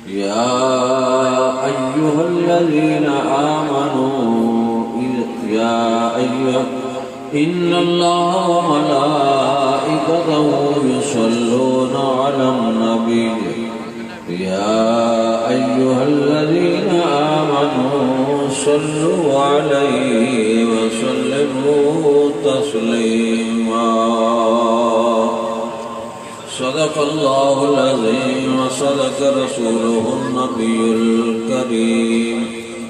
يا أيها الذين آمنوا إن الله وملائكته يصلون على النبي يا أيها الذين آمنوا صلوا عليه وسلموا تسليما صدق الله العظيم وصدق رسوله النبي الكريم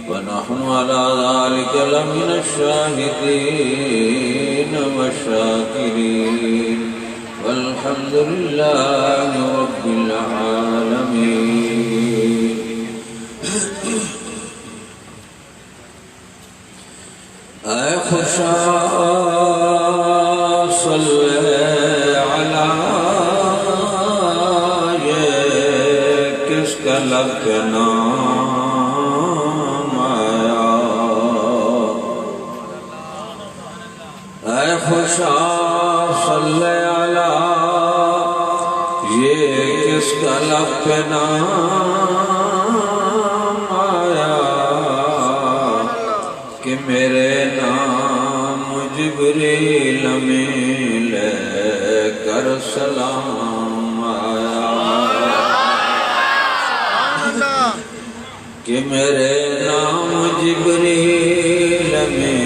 ونحن على ذلك لمن الشاهدين والشاكرين والحمد لله رب العالمين اے خدا صلی علی یہ کس کا لب نام آیا اے خدا صلی علی یہ کس کا لب نام آیا کہ میرے نام جبریل میں لے کر سلام آیا کہ میرے نام جبریل میں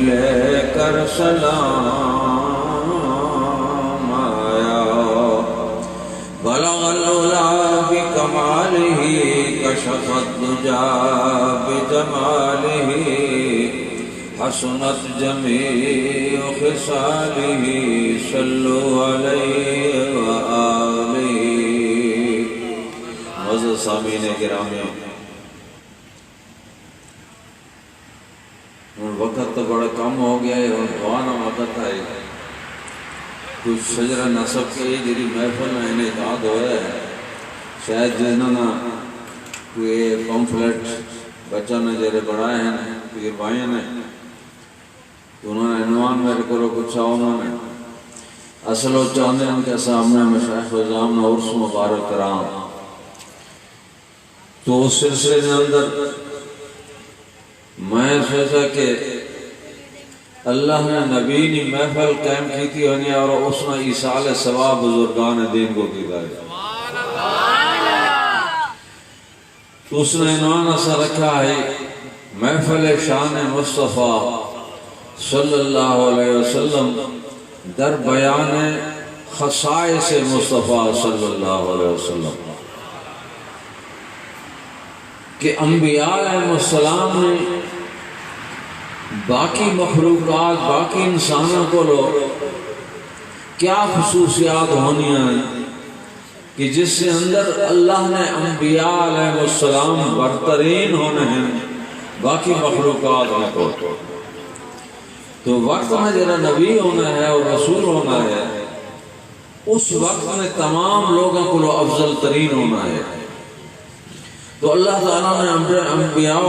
لے کر سلام آیا بلغ العلا بکمالہ کشف الدجا بجمالہ حسنت جمیع خصالہ صلو علیہ وآلہ معزز سامعین گرامی وقت تو بڑا کم ہو گیا ہے اور دعانا وقت ہے کچھ شجرہ نصب کے جری محفل میں انہیں اتعاد ہو رہا ہے شاید جنہوں نے کوئی پمفلٹ بچہ نے جرے بڑھائے ہیں کوئی بھائیوں نے تو انہوں نے عنوان میرے کو کچھ انہوں نے اصل و چاندے ان کے سامنے مشایخ وزام نے عرص مبارک کرام تو اس سلسلے کے اندر میں سوچا کہ اللہ نے نبی نے محفل قائم کی تھی اور اس نے ایصال ثواب بزرگان دین کو کی گئی تو اس نے عنوان ایسا رکھا ہے محفل شان مصطفیٰ صلی اللہ علیہ وسلم در بیان خصائص مصطفیٰ صلی اللہ علیہ وسلم کہ انبیاء علیہ السلام نے باقی مخلوقات باقی انسانوں کو کیا خصوصیات ہونی ہیں کہ جس سے اندر اللہ نے انبیاء علیہ السلام برترین ہونے ہیں باقی مخلوقات میں کو تو وقت میں جرا نبی ہونا ہے اور رسول ہونا ہے اس وقت میں تمام لوگوں کو افضل ترین ہونا ہے تو اللہ تعالیٰ نے انبیاء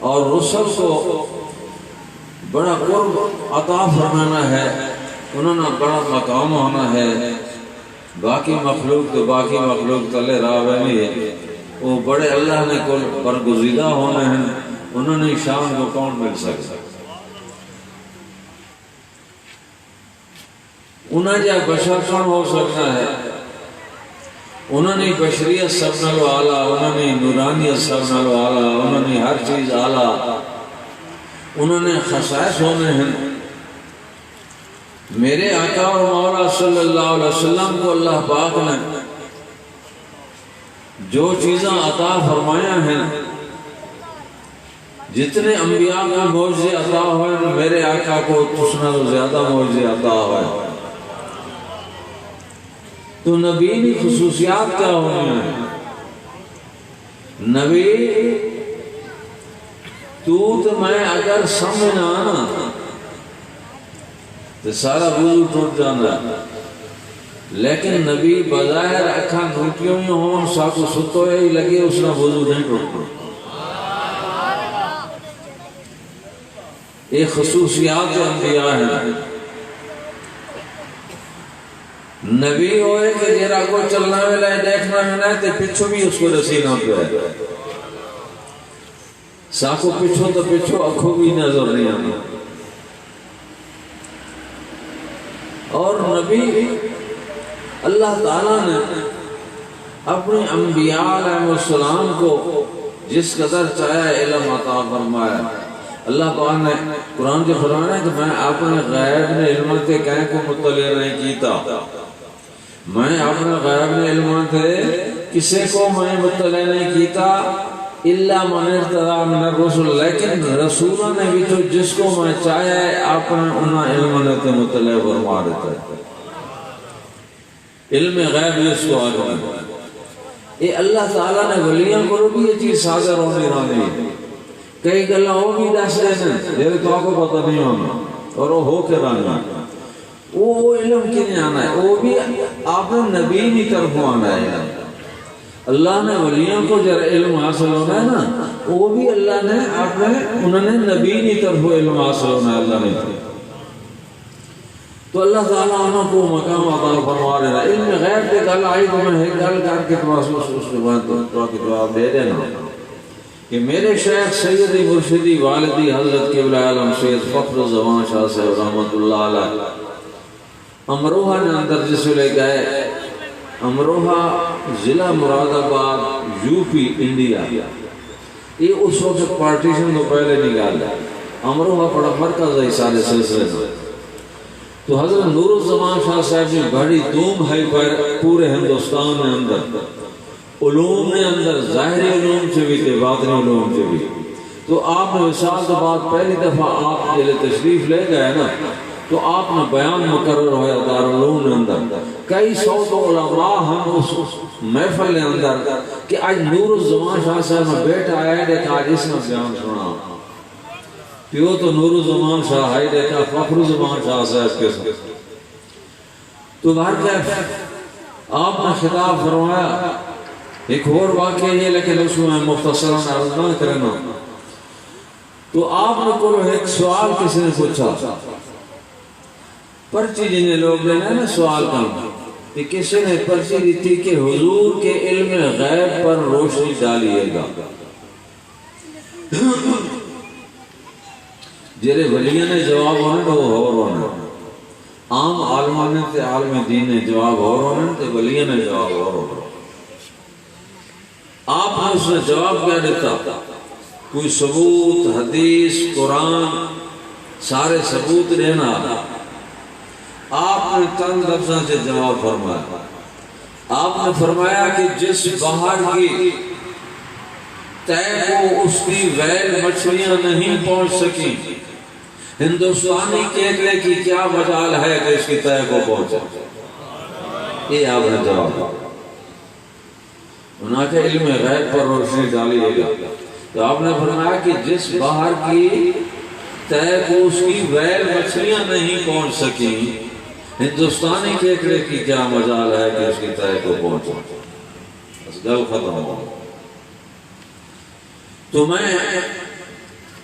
اور رسل کو بڑا قرب عطا فرمانا ہے انہوں نے بڑا مقام ہونا ہے باقی مخلوق تو باقی مخلوق تلے راوے نہیں ہے وہ بڑے اللہ نے کل برگزیدہ ہونے ہیں انہوں نے شان کو کون مل سکتا انہیں جا بشر کون ہو سکتا ہے انہوں نے بشریت سب نالو آلہ انہوں نے نورانیت سب نالو آلہ انہوں نے ہر چیز آلہ انہوں نے خصائص ہونے ہیں میرے آقا اور مولا صلی اللہ علیہ وسلم کو اللہ پاک نے جو چیزیں عطا فرمایا ہیں جتنے انبیاء کو معجزے عطا ہوئے میرے آقا کو تسنا زیادہ معجزے عطا ہوئے تو نبی کی خصوصیات کیا ہوئی ہیں نبی تو میں اگر سمجھنا آنا تو سارا وضو ٹوٹ جانا لیکن نبی بظاہر اکھا نوٹیوں میں ہوں ساکو ستو ہی لگے اس نے وضو نہیں ٹوٹنا ایک خصوصیات انبیاء ہیں نبی ہوئے کہ جرا کو چلنا ویلا دیکھنا ہے تے پچھو بھی اس کو رسینا پہ ہے ساکو پچھو تو پچھو اکھو بھی نظر نہیں آنا اور نبی اللہ تعالیٰ نے اپنے انبیاء علیہ السلام کو جس قدر چاہا علم عطا فرمایا اللہ پاک نے قرآن کے فرمایا ہے کہ میں اپنے غیب نے علم تھے کہیں کو مطلع نہیں کیتا میں اپنے غیب نے علم تھے کسے کو میں مطلع نہیں کیتا الا من ارتضی من الرسل لیکن رسولوں نے بھی تو جس کو میں چاہا ہے اپنے انہاں علم نے تے مطلع فرما دیتا ہے علم غیب جس کو آگا یہ اللہ تعالیٰ نے ولیاں کو بھی یہ چیز سازر ہونے رانی کئی گلہ ہو بھی دس دینے جیسے تو آپ کو پتہ نہیں ہونا اور وہ ہو کے رانی وہ علم کی نہیں آنا ہے وہ بھی آپ نے نبی نہیں طرف آنا ہے اللہ نے ولیاں کو جب علم حاصل ہونا ہے نا وہ بھی اللہ نے آپ نے انہوں نے نبی نہیں طرف علم حاصل ہونا ہے اللہ نے تو اللہ تعالیٰ انہوں کو مقام عطا فرما رہا ہے علم غیب کے گل آئی تو میں ایک گل کر کے اس کے بعد تو کی جواب دے دینا کہ میرے شیخ سیدی مرشدی والدی حضرت قبلہ عالم سید فخر زمان شاہ صاحب رحمت اللہ علیہ امروہہ نے اندر جس لے گئے امروہہ ضلع مراد آباد یو پی انڈیا یہ اس وقت پارٹیشن تو پہلے نکال ہے امروہہ بڑا مرکز ہے سارے سلسلے میں تو حضرت نور الزمان شاہ صاحب نے بڑی دوم ہے پورے ہندوستان میں اندر علوم نے اندر ظاہری علوم سے بھی تھے باطنی علوم سے بھی تو آپ نے وصال کے بعد پہلی دفعہ آپ جلے تشریف لے گئے نا تو آپ نے بیان مقرر ہویا دارالعلوم نے اندر کئی سو تو علماء ہم اس محفل نے اندر کہ آج نور الزمان شاہ صاحب میں بیٹھا آئے دیکھا آج اس نے بیان سنا پیو تو نور الزمان شاہ آئی دیکھا فخر الزمان شاہ صاحب کے ساتھ تو بہر کیف آپ نے خطاب فرمایا ایک اور واقعہ یہ لیکن اس میں مختصراً عرض نہ کرنا تو آپ نے کو ایک سوال کسی نے پوچھا پرچی جنہیں لوگ لینا ہے نا سوال کرنا کہ کسی نے پرچی دی تھی کہ حضور کے علم غیب پر روشنی ڈالیے گا جیرے ولیہ نے جواب ہونے تو وہ ہور ہونے عام عالمان تے عالم دین نے جواب ہور ہونے تے ولیہ نے جواب ہور ہونے آپ نے اس نے جواب کیا دیتا کوئی ثبوت حدیث قرآن سارے ثبوت دینا آپ نے چند لفظوں سے جواب فرمایا آپ نے فرمایا کہ جس بہار کی تہ کو اس کی ویل مچھلیاں نہیں پہنچ سکیں ہندوستانی کیکڑے کی کیا مجال ہے کہ اس کی تہ کو پہنچے یہ آپ نے جواب انہاں کے علم غیب پر روشنی ڈالیے گا تو آپ نے فرمایا کہ جس بہار کی تہ کو اس کی ویل مچھلیاں نہیں پہنچ سکیں ہندوستانی کیکڑے کی کیا مجال ہے کہ اس کی تہ کو پہنچے بس گل ختم ہو تو میں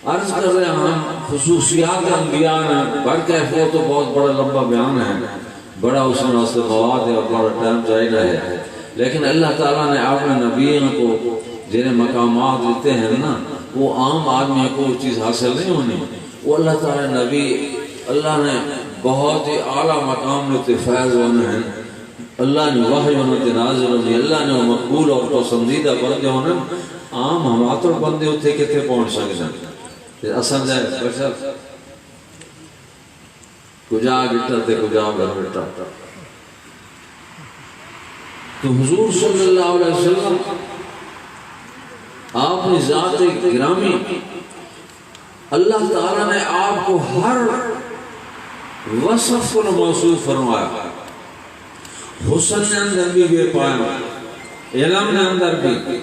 عرض کر رہا ہوں خصوصیات انبیاء نے برکیف وہ تو بہت بڑا لمبا بیان ہے بڑا اس میں واسطے مواد ہے اور بڑا ٹائم چاہیے ہے لیکن اللہ تعالیٰ نے اپنے نبیوں کو جنہیں مقامات دیتے ہیں نا وہ عام آدمی کو وہ چیز حاصل نہیں ہونی وہ اللہ تعالیٰ نبی اللہ نے بہت ہی اعلیٰ مقام میں فیض ہونے ہیں اللہ نے وحی ہونے تے نازل ہونے اللہ نے مقبول اور پسندیدہ بندے ہونے عام ہماتر بندے ہوتے کتے پہنچ سکتے ہیں اصل ہے بشر کجا گٹا تے کجا گھر گٹا تو حضور صلی اللہ علیہ وسلم آپ نے ذات گرامی اللہ تعالیٰ نے آپ کو ہر وصف کو موصوف فرمایا حسن نے اندر بھی بے پایا علم نے اندر بھی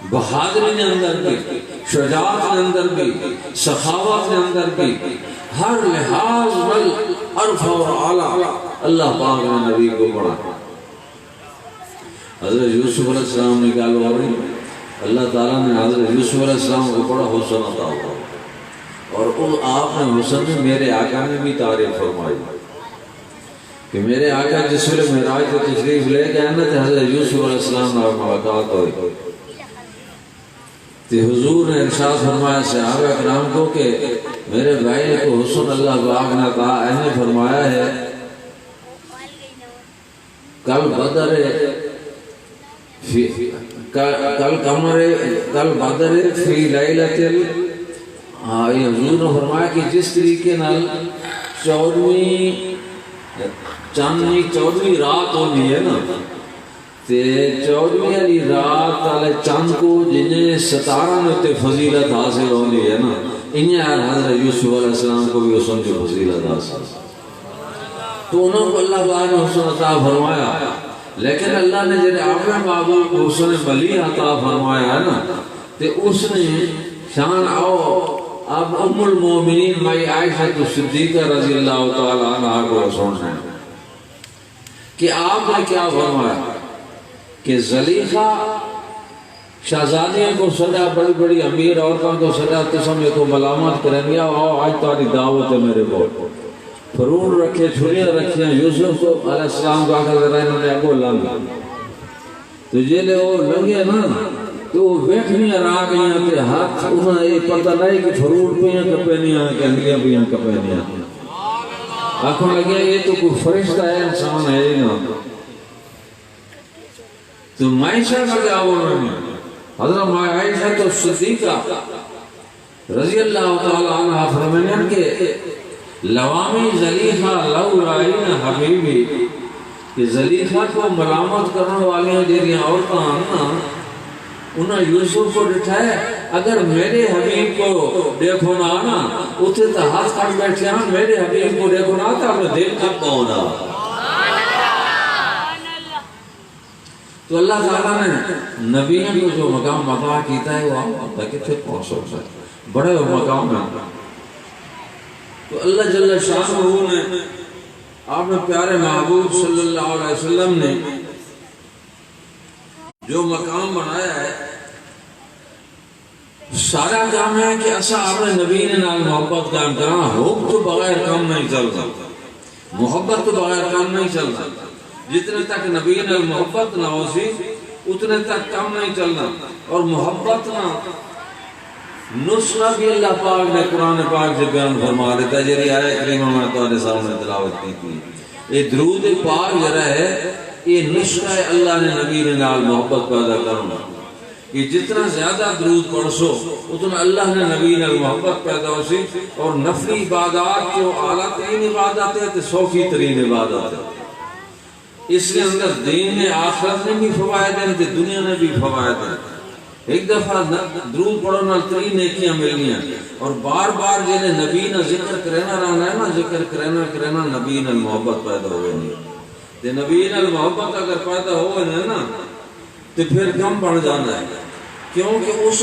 بہادری نے اندر بھی شجاعت نے اندر بھی سخاوت نے اندر بھی ہر لحاظ بل عرف اور اعلیٰ اللہ پاک نے نبی کو پڑھا حضرت یوسف علیہ السلام نے کہا لو رہی اللہ تعالیٰ نے حضرت یوسف علیہ السلام کو پڑھا حسن عطا ہوا اور آپ نے حسن میں میرے آقا نے بھی تعریف فرمائی کہ میرے آقا جس ویلے معراج تے تشریف لے گئے نا تے حضرت یوسف علیہ السلام نال ملاقات ہوئی تے حضور نے ارشاد فرمایا صحابہ کرام کو کہ میرے بھائی کو حسن اللہ پاک نے کہا فرمایا ہے کل بدر فی لیلۃ یہ حضور نے فرمایا کہ جس طریقے نال 14ویں رات ہوتی ہے نا تے 14ویں والی رات والے چاند کو جنہیں 17 میں فضیلت حاصل ہوتی ہے نا انہیں حضرت یوسف علیہ السلام کو بھی حسن کی فضیلت حاصل تو انہوں کو اللہ پاک نے حسن عطا فرمایا لیکن اللہ نے جنہیں اپنے محبوب کو حسن ولی عطا فرمایا ہے نا تے اس نے شان آؤ اب ام المومنین مائی عائشہ صدیقہ رضی اللہ تعالی عنہ کو سننا ہے کہ آپ نے کیا فرمایا کہ زلیخا شہزادیوں کو سدا بڑی بڑی امیر عورتوں کو سدا قسم کو ملامت کریں گے آؤ آج تاری دعوت ہے میرے کو فرون رکھے چھریاں رکھیں یوسف کو علیہ السلام کو آخر ذرا انہوں نے اگو لنگا تو جیلے وہ لنگے نا تو وہ بیٹھنیاں را گئیاں تے ہاتھ انہوں نے یہ پتہ نہیں کہ فرون پہ ہیں کپے نہیں ہیں کہ انگلیاں پہ ہیں کپے نہیں ہیں آنکھوں لگیا یہ تو کوئی فرشتہ ہے انسان ہے ہی نا تو معیشہ کا کیا بولنا ہے حضرت معیشہ تو صدیقہ رضی اللہ تعالی عنہ فرمائیں کہ لوامی زلیخہ لو رائین حبیبی کہ زلیخہ کو ملامت کرنے والی ہیں جیریاں عورتاں انہاں یوسف کو ڈٹھائے اگر میرے حبیب کو دیکھو نہ آنا اتھے تا ہاتھ کھڑ بیٹھے ہیں میرے حبیب کو دیکھو نہ آتا ہمیں دیکھ کب پہنا تو اللہ تعالیٰ نے نبیوں کو جو مقام عطا کیتا ہے وہ آپ تک کتنے پہنچ سکتا ہے بڑے مقام ہیں تو اللہ جل شانہ نے آپ نے پیارے محبوب صلی اللہ علیہ وسلم نے جو مقام بنایا ہے سارا کام ہے کہ ایسا آپ نے نبی نے نال محبت کام کرنا حب تو بغیر کام نہیں چلتا محبت تو بغیر کام نہیں چلتا جتنے تک نبی نے محبت نہ ہو سی اتنے تک کام نہیں چلنا اور محبت نہ نسخہ بھی اللہ پاک نے قرآن پاک سے بیان فرما دیتا ہے جیری آئے کریمہ میں تمہارے سامنے تلاوت کی تھی یہ درود پاک جرا ہے یہ نسخہ ہے اللہ نے نبی نے نال محبت پیدا کرنا کہ جتنا زیادہ درود پڑھ سو اتنا اللہ نے نبی نے محبت پیدا ہو سی اور نفلی عبادات جو اعلیٰ ترین عبادت ہے تو سوفی ترین عبادت ہے اس کے اندر دین نے آخرت نے بھی فوائد ہیں تو دنیا نے بھی فوائد ہیں ایک دفعہ درود پڑھو نال ترین نیکیاں ملنی ہیں اور بار بار جنہیں نبی نے ذکر کرنا رہنا ہے نا ذکر کرنا نبی نے محبت پیدا ہوئے نہیں تو نبی نے محبت اگر پیدا ہوئے نا تو پھر کم پڑھ جانا ہے کیونکہ اس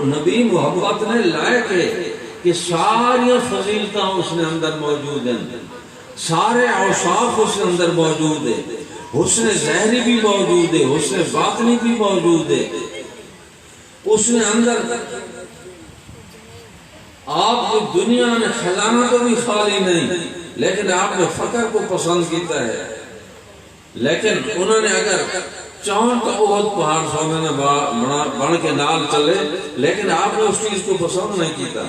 نبی محبت نے لائق ہے کہ ساری فضیلتاں اس نے اندر موجود ہیں سارے اوصاف اس کے اندر موجود ہے حسن ظاہری بھی موجود ہے حسن باطنی بھی موجود ہے اس نے اندر آپ کو دنیا نے خزانہ تو بھی خالی نہیں لیکن آپ نے فقر کو پسند کیتا ہے لیکن انہوں نے اگر چاہن تو بہت پہاڑ سونے نے بڑھ کے نال چلے لیکن آپ نے اس چیز کو پسند نہیں کیتا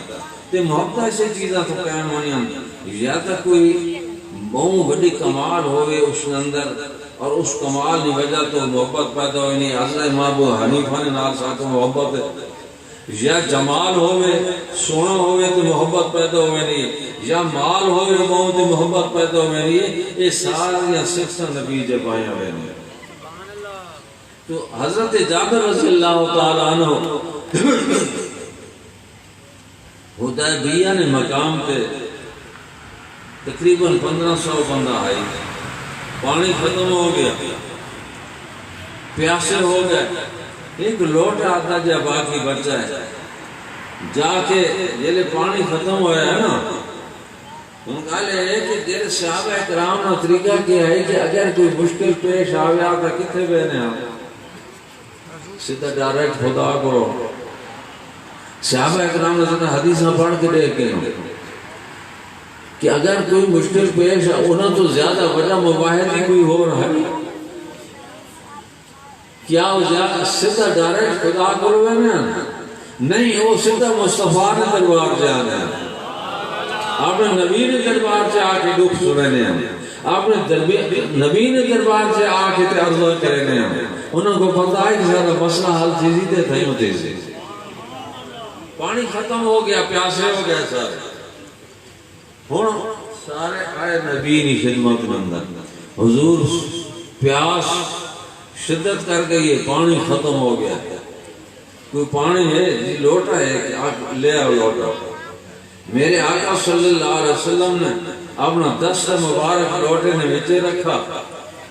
تو محبت ایسے چیزاں تو قائم ہونی یا تک کوئی بہت بڑی کمال ہوئے اس کے اندر اور اس کمال کی وجہ تو محبت پیدا ہوئی نہیں حضرت امام ابو حنیفہ نے نال ساتھ محبت ہے یا جمال ہوئے سونا ہوئے تو محبت پیدا ہوئے نہیں یا مال ہوئے بہت محبت پیدا ہوئے نہیں یہ ساری صفتیں نبی جے پائیں ہوئے نہیں تو حضرت جابر رضی اللہ تعالیٰ عنہ حدیبیہ نے مقام پہ تقریباً 1500 بندہ آئی پانی ختم ہو گیا پیاسے ہو گئے ایک لوٹ آتا جا باقی بچہ ہے جا کے جیلے پانی ختم ہویا ہے نا ان کا لے ہے کہ جیلے صحابہ اکرام نا طریقہ کیا ہے کہ اگر کوئی مشکل پیش آویا تو کتنے بہنے آپ سیدھا ڈائریکٹ خدا کو صحابہ اکرام نے حدیث نہ پڑھ کے دیکھ کے کہ اگر کوئی مشکل پیش ہے انہوں تو زیادہ وجہ مباحث ہی کوئی ہو رہا ہے کیا ہو جائے سیدھا ڈائریکٹ خدا کرو ہے نا نہیں وہ سیدھا مصطفیٰ نے دربار سے آنا ہے آپ نے نبی نے دربار سے آ کے دکھ سننے ہیں آپ نے نبی نے دربار سے آ کے عرضہ کرنے ہیں انہوں کو پتا ہے کہ سارا مسئلہ حل چیزی دے تھے ہوتے سے پانی ختم ہو گیا پیاسے ہو گیا سارے ہوں سارے آئے نبی نے خدمت میں اندر حضور پیاس شدت کر گئی ہے پانی ختم ہو گیا کوئی پانی ہے جی لوٹا ہے کہ آپ لے آؤ لوٹا میرے آقا صلی اللہ علیہ وسلم نے اپنا دست مبارک لوٹے نے وچے رکھا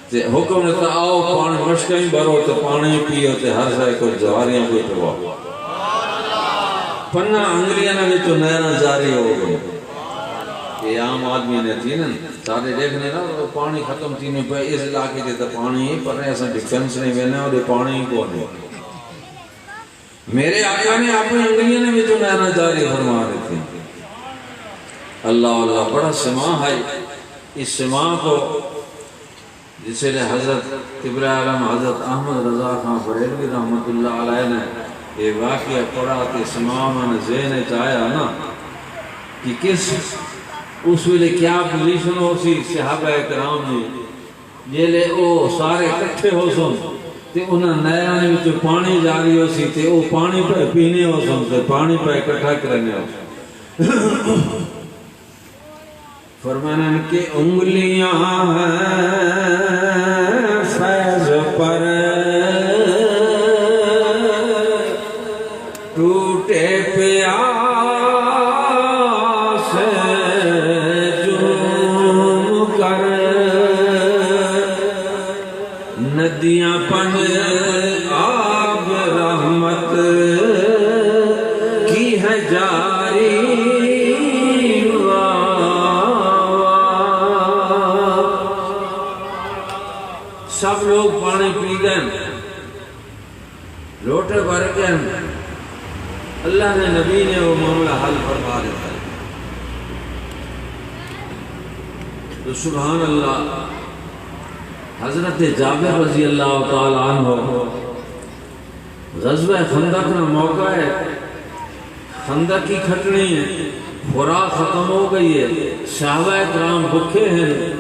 تے حکم نے تا آؤ پانی مشکیں بھرو تے پانی پیو تے ہر شے کو جواریاں کو پواؤ پنہ انگلیاں نے تو نہرا جاری ہو گئی یہ عام آدمی نے تھی نا سارے دیکھنے نا پانی ختم تھی نہیں پہ اس علاقے کے تو پانی ہی پر ایسا ڈیفنس نہیں بنے اور یہ پانی ہی کو نہیں میرے آقا نے اپنی انگلیاں نے بھی تو نہرا جاری فرما رہی تھی اللہ اللہ بڑا سما ہے اس سما کو جسے لئے حضرت قبلہ عالم حضرت احمد رضا خان بریلوی رحمت اللہ علیہ نے یہ واقعہ پڑھا کہ سما میں ذہن چاہیا نا کہ کس اس ویلے کیا پوزیشن ہو سی صحابہ کرام نے جیلے او سارے اکٹھے ہو سن تے انہاں نہراں وچ پانی جاری ہو سی تے او پانی پہ پینے ہو سن تے پانی پہ اکٹھا کرنے ہو سن فرمانا کہ انگلیاں ہیں فیض پر ٹوٹے پیاس جم کر ندیاں پن آب رحمت کی ہے جاری سب لوگ پانی پی گئے لوٹے بھر گئے اللہ نے نبی نے وہ معاملہ حل فرما دیتا ہے تو سبحان اللہ حضرت جابر رضی اللہ تعالیٰ عنہ غزوہ خندق کا موقع ہے خندق کی کھٹنی ہے خوراک ختم ہو گئی ہے صحابہ کرام بھوکے ہیں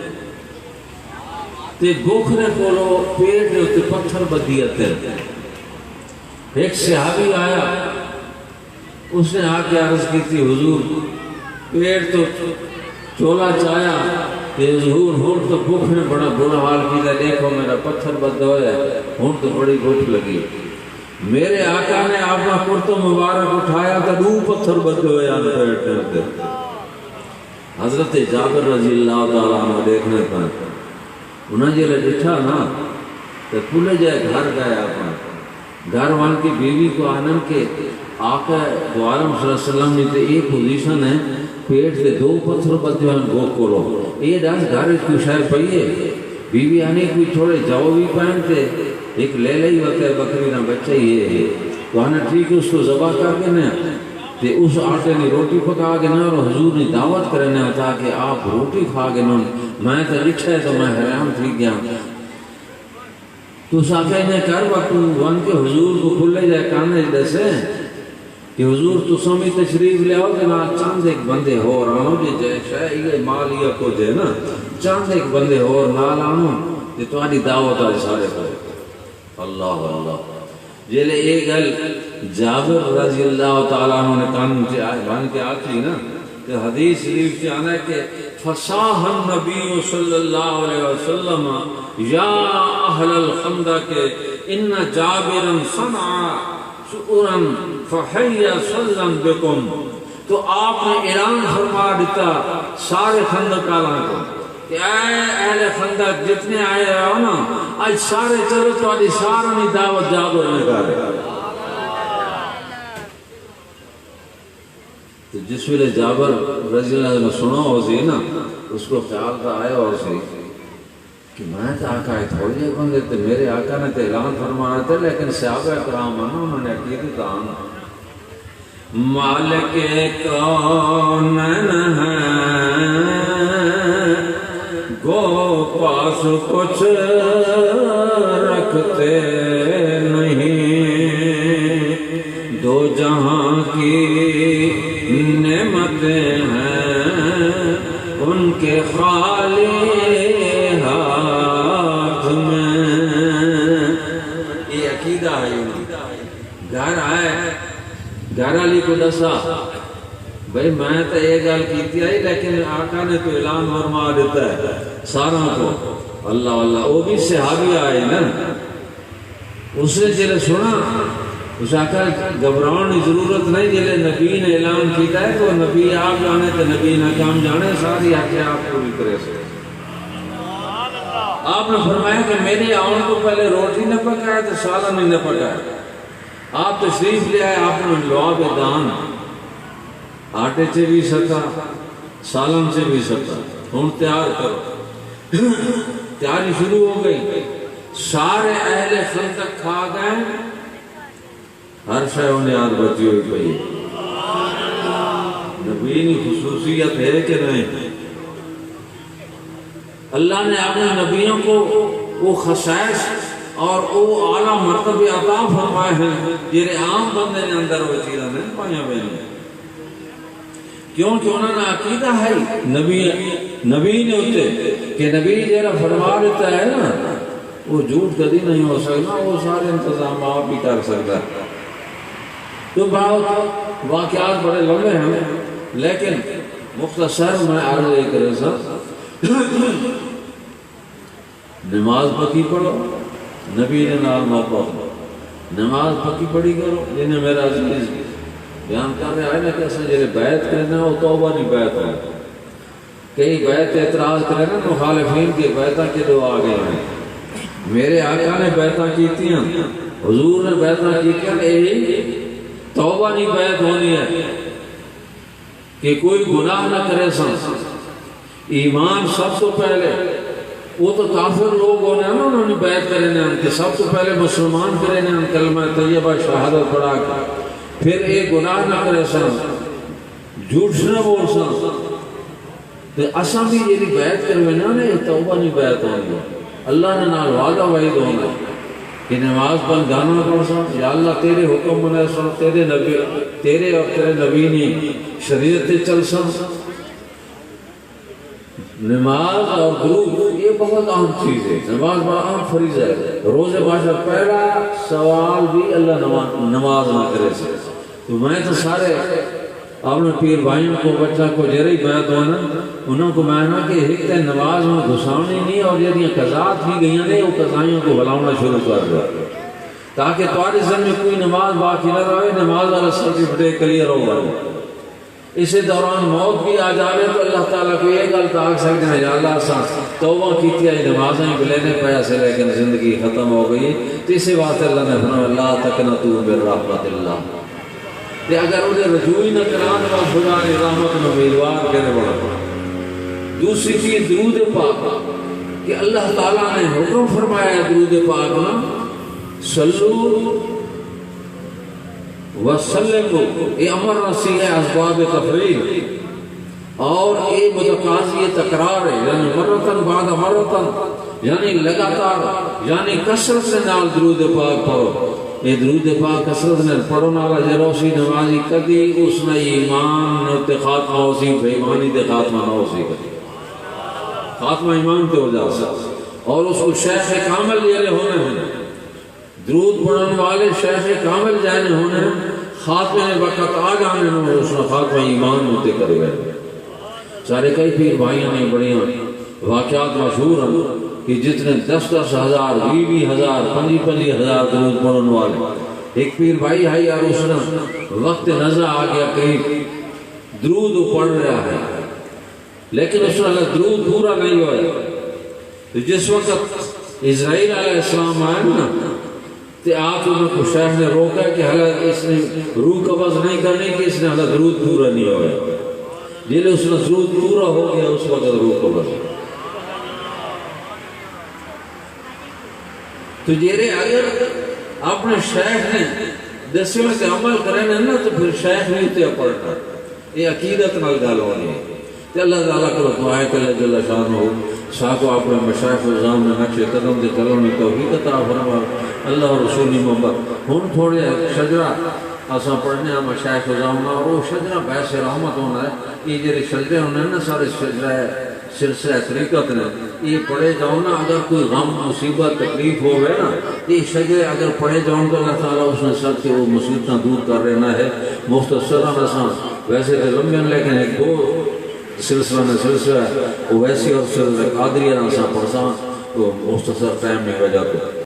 تے بھوک نے کولو پیٹ نے تے پتھر بدیت ہے ایک صحابی آیا اس نے آ کے عرض کی تھی حضور پیٹ تو چولا چایا کہ حضور ہون تو بھوک نے بڑا برا حال کیا دیکھو میرا پتھر بد ہویا ہون تو بڑی بھوک لگی میرے آقا نے اپنا کرتو مبارک اٹھایا تو دو پتھر بد ہویا پیٹ نے حضرت جابر رضی اللہ تعالیٰ عنہ دیکھنے پر انہیں جلے ڈٹھا نا تو پھولے جائے گھر گیا اپنا گھر وہاں کی بیوی کو آنم کے آقا دوارم صلی اللہ علیہ وسلم نے تو ایک پوزیشن ہے پیٹ سے دو پتھر بدے ہیں گو کرو یہ ڈانس گھر اس کو شاید پہیے بیوی آنے کوئی تھوڑے جو بھی پہنتے ایک لے لئی ہوتا ہے بکری نہ بچہ یہ ہے تو آنے ٹھیک ہے اس کو ذبح کر کے نا تے اس آٹے نے روٹی پکا کے نا اور حضور نے دعوت کرنے تھا کہ آپ روٹی کھا کے نا میں تو لکھا ہے تو میں حیران تھی گیا تو ساکے نے کر وقت ون کے حضور کو کھلے جائے کانے جیسے کہ حضور تو سمی تشریف لے آؤ کہ نا چاند ایک بندے ہو رہا جی جیسے یہ مالیہ کو جے نا چاند ایک بندے ہو نال آنو کہ تو آنی دعوت آج سارے پر اللہ اللہ جیلے ایک گل جابر رضی اللہ تعالیٰ عنہ نے کانوں بان کے آتی نا کہ حدیث شریف کے آنا ہے کہ فصاح النبی صلی اللہ علیہ وسلم یا اہل الخندق ان جابرا صنع شعرا فحی سلم بکم تو آپ نے اعلان فرما دیتا سارے خندق آلان کو کہ اے اہل خندق جتنے آئے ہو نا آج سارے چلو تو آج سارا نہیں دعوت جابر نے کہا تو جس ویلے جابر رضی اللہ عنہ سنا ہو سی نا اس کو خیال تھا آیا ہو سی کہ میں تو آقا ہے تھوڑی جائے بندے تو میرے آقا نے تو اعلان فرمایا تھا لیکن صحابہ کرام انہوں نے عقیدت آنا مالک کونین ہے گو پاس کچھ رکھتے نہیں، دو جہاں کی نعمتیں ہیں ان کے خالی ہاتھ میں۔ یہ عقیدہ ہے۔ گھر آئے، گھر والی کو دسا بھائی میں تو یہ گل کیتی آئی، لیکن آقا نے تو اعلان فرما دیتا ہے سارا کو، اللہ اللہ۔ وہ بھی صحابی آئے نا، اس نے جلے سنا، اس آقا گھبراؤن کی ضرورت نہیں، جلے نبی نے اعلان کیتا ہے تو نبی آپ جانے تو نبی نہ کام جانے، ساری آقا آپ پوری کرے سے۔ آپ نے فرمایا کہ میرے آن کو پہلے روٹی نہ پکائے تو سالن ہی نہ پکائے۔ آپ تشریف لے آئے، آپ نے لعاب دان آٹے سے بھی سکا، سالن سے بھی سکا، ہوں تیار کرو۔ تیاری شروع ہو گئی، سارے اہل خندق کھا گئے، ہر شے انہیں یاد بچی ہوئی پئی۔ نبی کی خصوصیت ہے کہ نہیں؟ اللہ نے اپنے نبیوں کو وہ خصائص اور وہ اعلیٰ مرتبے عطا فرمائے ہیں جنہیں عام بندے نے اندر وہ چیزیں نہیں پائیں ہوئے، کیونکہ انہوں نے عقیدہ ہے نبی نے ہوتے کہ نبی جیرا فرما دیتا ہے نا وہ جھوٹ کبھی نہیں ہو سکتا، وہ سارے انتظام آپ ہی کر سکتا ہے۔ تو بہت واقعات بڑے لمبے ہیں، لیکن مختصر میں عرض ایک رسا، نماز پکی پڑھو، نبی نے نال نہ پڑھو، نماز پکی پڑھی کرو، جنہیں میرا عزیز بیان کر رہے آئے نا کہ اصلا جنہیں بیعت کرنا وہ توبہ نہیں بیعت ہو۔ کئی بیعت اعتراض کرے نا مخالفین کے بیعتاں کے دو آگے ہیں۔ میرے آقا نے بیعتاں کیتی ہیں، حضور نے بیعتاں کیتی ہیں، یہی توبہ نہیں بیعت ہونی ہے کہ کوئی گناہ نہ کرے سن۔ ایمان سب تو پہلے، وہ تو کافر لوگ ہونے ہیں نا، انہوں نے بیعت کرنے ہیں کہ سب تو پہلے مسلمان کرنے ہیں کلمہ طیبہ شہادت پڑھا کر، پھر ایک گناہ نہ کرے سن، جھوٹ نہ بول سن، تو اساں بھی یہ بیعت کرنے نا یہ توبہ نہیں بیعت ہونی۔ اللہ نے نال وعدہ وعید ہونا کہ نماز پر گانا پڑھ سا، یا اللہ تیرے حکم بنے سا، تیرے اور تیرے نبی نے شریعت چل سا۔ نماز اور درود یہ بہت اہم چیز ہے، نماز بڑا اہم فریضہ ہے۔ روزے باشا پہلا سوال بھی اللہ نماز نہ کرے سے، تو میں تو سارے اپنے پیر بھائیوں کو بچہ کو جرہی بیعت ہونا انہوں کو معنی کہ ایک تے نماز میں گھساؤنی نہیں، اور یہ قضاء تھی گئی ہیں وہ قضائیوں کو بلاؤنا شروع کر دیا تاکہ تمہارے ذہن میں کوئی نماز باقی نہ رہے، نماز والا سرٹیفکیٹ کلیئر ہو گا۔ اسی دوران موت بھی آ جائے تو اللہ تعالیٰ کو یہ گل کہا سکتے ہیں یا اللہ سا توبہ کیتی ہے نمازیں بلینے پیا سے لیکن زندگی ختم ہو گئی، تو اسی واسطے اللہ نے فرمایا لا تقنطوا من رحمت اللہ، کہ اگر انہیں رجوع نہ کران تو خدا نے رحمت میں امیدوار کرنے والا۔ دوسری چیز درود پاک کہ اللہ تعالیٰ نے حکم فرمایا درود پاک نا صلو وسلمو، یہ امر رسیل ہے اسباب تفریح، اور یہ متقاضی تکرار ہے، یعنی مرتن بعد مرتن، یعنی لگاتار، یعنی کثرت سے نال درود پاک پڑھو۔ یہ درود پاک کثرت نے پڑھو نالا جروسی نمازی کدی اس نے ایمان نے خاتمہ ہو سی، بے ایمانی دے خاتمہ نہ ہو سی، خاتمہ ایمان تے ہو جا سکتا، اور اس کو شیخ کامل جیلے ہونے ہیں، درود پڑھنے والے شیخ کامل جانے ہونے ہیں، خاتمے نے وقت آ جانے ہیں، اس نے خاتمہ ایمان ہوتے کرے گئے۔ سارے کئی پیر بھائیوں نے بڑی واقعات مشہور ہیں کہ جتنے 10-10 ہزار 20-20 ہزار 25-25 ہزار درود پڑھنے والے، ایک پیر بھائی ہے یار اس نے وقت نظر آ گیا کہیں درود پڑھ رہا ہے لیکن اس نے درود پورا نہیں ہوا، تو جس وقت اسرائیل علیہ السلام آئے نا تو آپ انہوں کو شیخ نے روکا کہ حالت اس نے روح قبض نہیں کرنی کہ اس نے حالت درود پورا نہیں ہوا، جیلے اس نے درود پورا ہو گیا اس وقت روح قبض۔ تو جیرے اگر اپنے شیخ نے دسے میں عمل کریں نا تو پھر شیخ نہیں تے پڑھنا یہ عقیدت نال گل ہونی تے اللہ تعالیٰ کو دعا ہے کہ اللہ جل شان ہو ساکو اپنے مشائخ نظام میں نقش قدم دے چلنے توفیق عطا فرما اللہ اور رسولی محمد ہن تھوڑے شجرہ اساں پڑھنے ہیں مشائخ نظام اور وہ شجرہ بحث رحمت ہونا ہے یہ جڑے شجرے ہونے نا سارے شجرہ سلسلہ طریقت نے یہ پڑھے جاؤ نا اگر کوئی غم مصیبت تکلیف ہو گئے نا یہ شجرے اگر پڑھے جاؤں تو اللہ تعالیٰ اس نے سب کے وہ مصیبتیں دور کر رہنا ہے مختصراً اساں ویسے تو لمبے لیکن ایک دو سلسلہ نے سلسلہ ویسی اور سلسلہ قادریہ اساں پڑھساں تو مختصر ٹائم نہیں وجہ تو